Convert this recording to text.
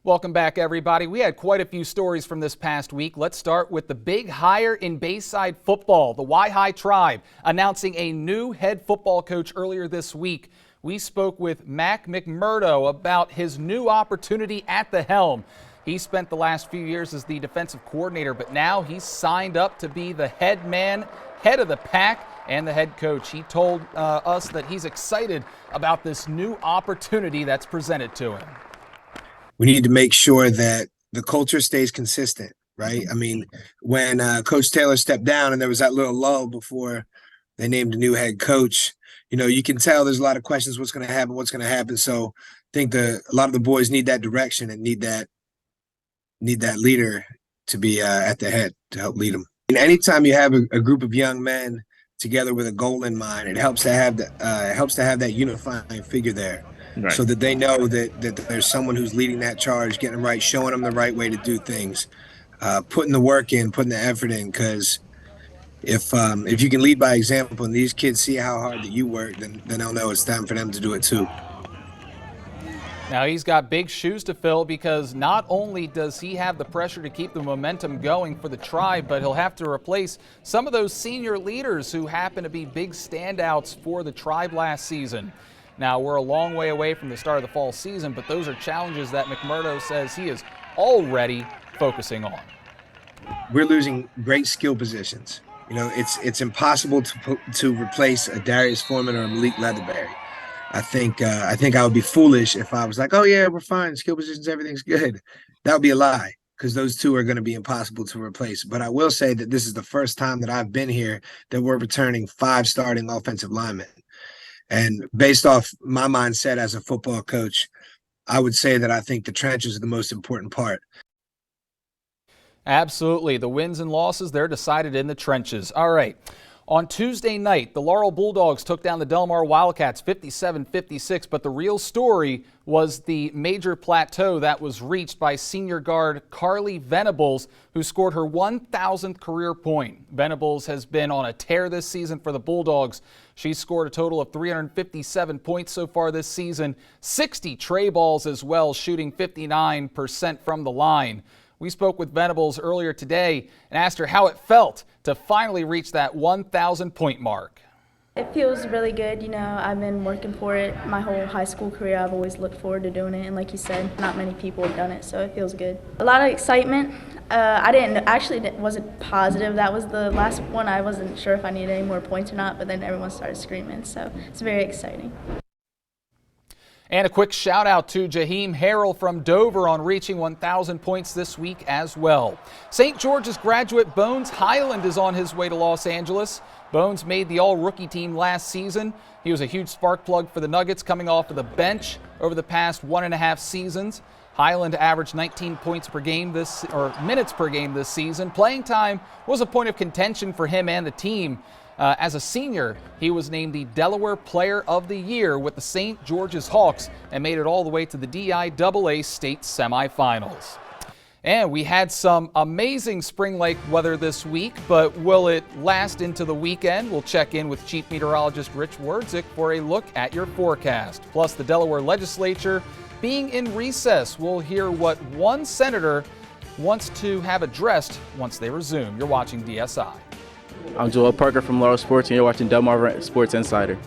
Welcome back, everybody. We had quite a few stories from this past week. Let's start with the big hire in Bayside football. The Y-High Tribe announcing a new head football coach earlier this week. We spoke with Mac McMurdo about his new opportunity at the helm. He spent the last few years as the defensive coordinator, but now he's signed up to be the head man, head of the pack, and the head coach. He told us that he's excited about this new opportunity that's presented to him. We need to make sure that the culture stays consistent, right? I mean, when Coach Taylor stepped down and there was that little lull before they named a new head coach, you can tell there's a lot of questions, what's going to happen. So I think a lot of the boys need that direction and need that leader to be at the head to help lead them. And anytime you have a group of young men together with a goal in mind, it helps to have that unifying figure there. Right. So that they know that there's someone who's leading that charge, getting them right, showing them the right way to do things, putting the work in, putting the effort in. Because if you can lead by example and these kids see how hard that you work, then they'll know it's time for them to do it too. Now he's got big shoes to fill because not only does he have the pressure to keep the momentum going for the Tribe, but he'll have to replace some of those senior leaders who happen to be big standouts for the Tribe last season. Now, we're a long way away from the start of the fall season, but those are challenges that McMurdo says he is already focusing on. We're losing great skill positions. It's impossible to replace a Darius Foreman or a Malik Leatherberry. I think I would be foolish if I was like, oh yeah, we're fine, skill positions, everything's good. That would be a lie, because those two are going to be impossible to replace. But I will say that this is the first time that I've been here that we're returning 5 starting offensive linemen. And based off my mindset as a football coach, I would say that I think the trenches are the most important part. Absolutely. The wins and losses, they're decided in the trenches. All right. On Tuesday night, the Laurel Bulldogs took down the Delmarva Wildcats 57-56, but the real story was the major plateau that was reached by senior guard Carly Venables, who scored her 1,000th career point. Venables has been on a tear this season for the Bulldogs. She scored a total of 357 points so far this season, 60 tray balls as well, shooting 59% from the line. We spoke with Venables earlier today and asked her how it felt to finally reach that 1,000 point mark. It feels really good. I've been working for it my whole high school career. I've always looked forward to doing it, and like you said, not many people have done it, so it feels good. A lot of excitement. I wasn't positive. That was the last one. I wasn't sure if I needed any more points or not, but then everyone started screaming, so it's very exciting. And a quick shout out to Jaheim Harrell from Dover on reaching 1,000 points this week as well. St. George's graduate Bones Highland is on his way to Los Angeles. Bones made the all-rookie team last season. He was a huge spark plug for the Nuggets coming off of the bench over the past 1.5 seasons. Highland averaged 19 minutes per game this season. Playing time was a point of contention for him and the team. As a senior, he was named the Delaware Player of the Year with the St. George's Hawks and made it all the way to the DIAA state semifinals. And we had some amazing spring-like weather this week, but will it last into the weekend? We'll check in with Chief Meteorologist Rich Werdzik for a look at your forecast. Plus, the Delaware legislature being in recess. We'll hear what one senator wants to have addressed once they resume. You're watching DSI. I'm Joel Parker from Laurel Sports, and you're watching Delmarva Sports Insider.